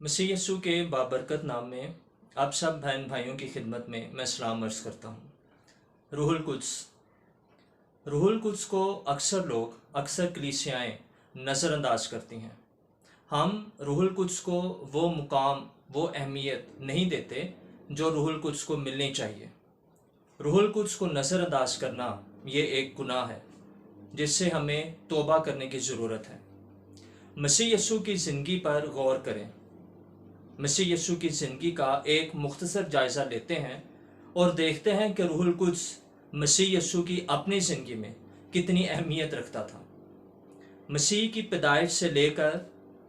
मसीह यस्सु के बाबरकत नाम में आप सब बहन भाइयों की खिदमत में मैं सलाम अर्ज़ करता हूँ। रूहुल कुद्स को अक्सर कलीसियाएँ नज़रअंदाज करती हैं। हम रूहुल कुद्स को वो मुकाम, वो अहमियत नहीं देते जो रूहुल कुद्स को मिलनी चाहिए। रूहुल कुद्स को नज़रअंदाज करना ये एक गुनाह है जिससे हमें तौबा करने की ज़रूरत है। मसीह यस्सु की ज़िंदगी पर गौर करें। मसीह यस्सु की ज़िंदगी का एक मुख्तसर जायज़ा लेते हैं और देखते हैं कि रूहुल कुद्स मसीह यस्सु की अपनी ज़िंदगी में कितनी अहमियत रखता था। मसीह की पैदाइश से लेकर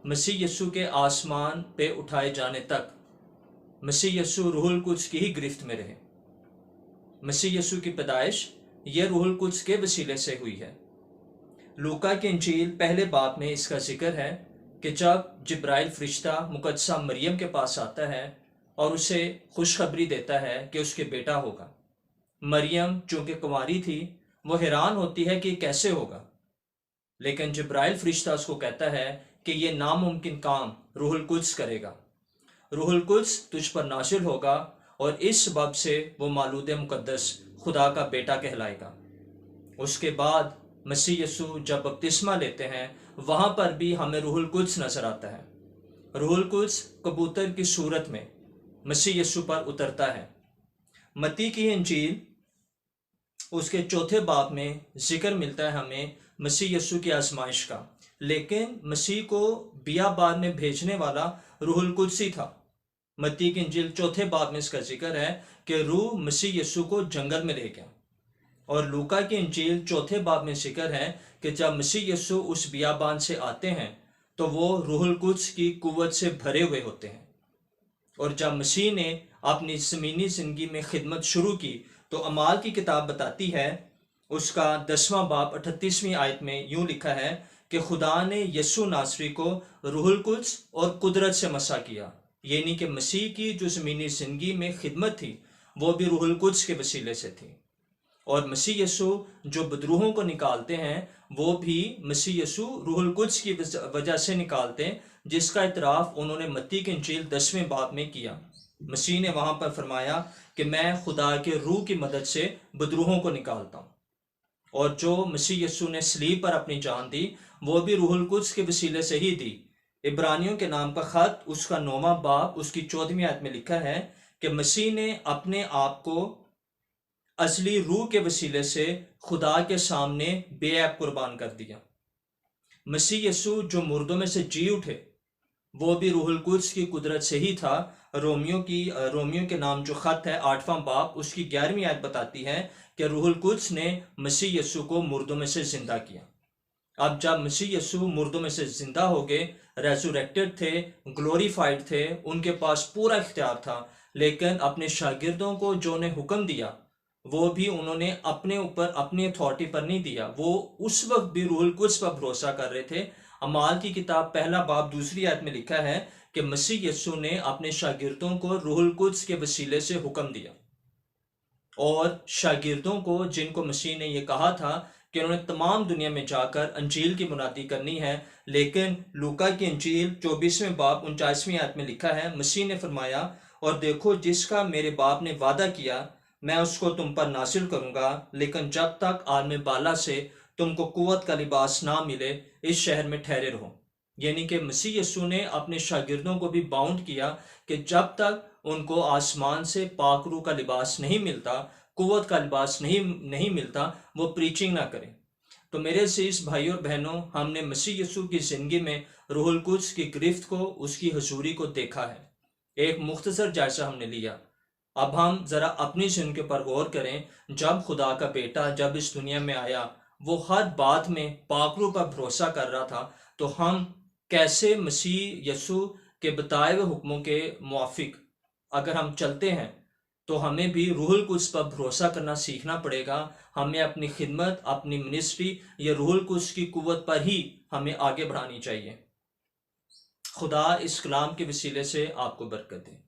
मसीह यस्सु के आसमान पे उठाए जाने तक मसीह यस्सु रूहुल कुद्स की ही गिरफ्त में रहे। मसीह यस्सु की पैदाइश ये रूहुल कुद्स के वसीले से हुई है। लूका की इंजील पहले बाब में इसका जिक्र है कि जब जिब्राइल फरिश्ता मुकद्दसा मरियम के पास आता है और उसे खुशखबरी देता है कि उसके बेटा होगा। मरियम चूंकि कुंवारी थी, वो हैरान होती है कि कैसे होगा, लेकिन जिब्राइल फरिश्ता उसको कहता है कि ये नामुमकिन काम रूहुल कुद्स करेगा। रूहुल कुद्स तुझ पर नाजिल होगा और इस सबब से वो मालूद मुकद्दस खुदा का बेटा कहलाएगा। उसके बाद मसीह यस्सु जब बपतिस्मा लेते हैं, वहाँ पर भी हमें रूहुल कुद्स नजर आता है। रूहुल कुद्स कबूतर की सूरत में मसीह यस्सु पर उतरता है। मत्ती की इंजील उसके चौथे बाब में जिक्र मिलता है हमें मसीह यस्सु की आजमाइश का, लेकिन मसीह को बियाबान में भेजने वाला रूहुल कुद्स ही था। मत्ती की इंजील चौथे बाब में इसका जिक्र है कि रूह मसीह यस्सु को जंगल में ले गया। और लूका की इंजील चौथे बाब में जिक्र है कि जब मसीह यस्सु उस बियाबान से आते हैं तो वो रूहुल कुद्स की कुव्वत से भरे हुए होते हैं। और जब मसीह ने अपनी ज़मीनी ज़िंदगी में खिदमत शुरू की तो अमाल की किताब बताती है, उसका 10वां बाब 38वीं आयत में यूं लिखा है कि खुदा ने यस्सु नासरी को रूहुल कुद्स और कुदरत से मसा किया, यानी कि मसीह की जो ज़मीनी ज़िंदगी में खिदमत थी वो भी रूहुल कुद्स के वसीले से थी। और मसीह यस्सु जो बदरूहों को निकालते हैं वो भी मसीह यस्सु रूहुल कुद्स की वजह से निकालते हैं, जिसका इतराफ़ उन्होंने मत्ती की इंजील 10वें बाब में किया। मसीह ने वहाँ पर फरमाया कि मैं खुदा के रूह की मदद से बदरूहों को निकालता हूँ। और जो मसीह यस्सु ने सलीब पर अपनी जान दी वो भी रूहुल कुद्स के वसीले से ही दी। इब्रानियों के नाम का ख़त उसका 9वां बाब उसकी 14वीं आयत में लिखा है कि मसीह ने अपने आप को असली रूह के वसीले से खुदा के सामने बेऐब कुर्बान कर दिया। मसीह यस्सु जो मुर्दों में से जी उठे वो भी रूहुल कुद्स की कुदरत से ही था। रोमियो के नाम जो ख़त है 8वां बाब उसकी 11वीं आयत बताती है कि रूहुल कुद्स ने मसीह यस्सु को मुर्दों में से जिंदा किया। अब जब मसीह यस्सु मुर्दों में से जिंदा हो गए, रेजुरेक्टेड थे, ग्लोरीफाइड थे, उनके पास पूरा इख्तियार था, लेकिन अपने शागिर्दों को जो उन्हें हुक्म दिया वो भी उन्होंने अपने ऊपर अपनी अथॉरिटी पर नहीं दिया। वो उस वक्त भी रूहुल कुद्स पर भरोसा कर रहे थे। अमाल की किताब पहला बाब 2री आयत में लिखा है कि मसीह यस्सु ने अपने शागिर्दों को रूहुल कुद्स के वसीले से हुक्म दिया। और शागिर्दों को जिनको मसीह ने ये कहा था कि उन्होंने तमाम दुनिया में जाकर अंजील की मुनादी करनी है, लेकिन लूका की अंजील 24वें बाब 49वीं आयत में लिखा है, मसीह ने फरमाया, और देखो जिसका मेरे बाप ने वादा किया मैं उसको तुम पर नासिल करूंगा, लेकिन जब तक आलम बाला से तुमको कुव्वत का लिबास ना मिले इस शहर में ठहरे रहो। यानी कि मसीह यस्सु ने अपने शागिर्दों को भी बाउंड किया कि जब तक उनको आसमान से पाक रूह का लिबास नहीं मिलता, कुव्वत का लिबास नहीं मिलता, वो प्रीचिंग ना करें। तो मेरे अज़ीज़ भाइयों और बहनों, हमने मसीह यस्सु की ज़िंदगी में रूहुल कुद्स की गिरफ्त को, उसकी हुजूरी को देखा है। एक मुख्तसर जायज़ा हमने लिया। अब हम ज़रा अपनी ज़िंदगी पर गौर करें। जब खुदा का बेटा जब इस दुनिया में आया वो हर बात में पाक रूह पर भरोसा कर रहा था, तो हम कैसे मसीह यस्सु के बताए हुए हुक्मों के मुआफिक अगर हम चलते हैं तो हमें भी रूहुल कुद्स पर भरोसा करना सीखना पड़ेगा। हमें अपनी खिदमत, अपनी मिनिस्ट्री या रूहुल कुद्स की कुव्वत पर ही हमें आगे बढ़ानी चाहिए। खुदा इस कलाम के वसीले से आपको बरकत दे।